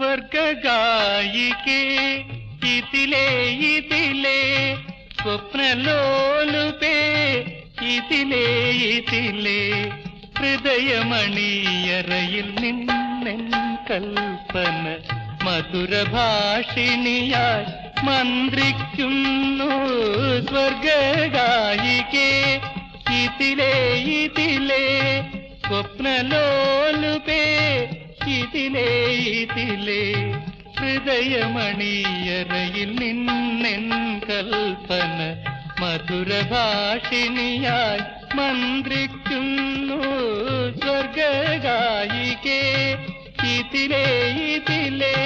സ്വർഗായികേ ഇതിലേ ഇതിലേ സ്വപ്നലോലുപേ ഇതിലേ ഇതിലേ ഹൃദയമണിയറയിൽ നിന്നെൻ കൽപ്പന മധുരഭാഷിണിയായി മന്ത്രിക്കുന്നു. സ്വർഗായികേ ഇതിലേ ഇതിലേ സ്വപ്നലോലുപേ ഇതിലേ ഇതിലേ ഹൃദയമണിയറയിൽ നിന്നെൻ കൽപ്പന മധുരഭാഷിണിയായി മന്ത്രിക്കുന്നു. സ്വർഗായികേ ഇതിലേ ഇതിലേ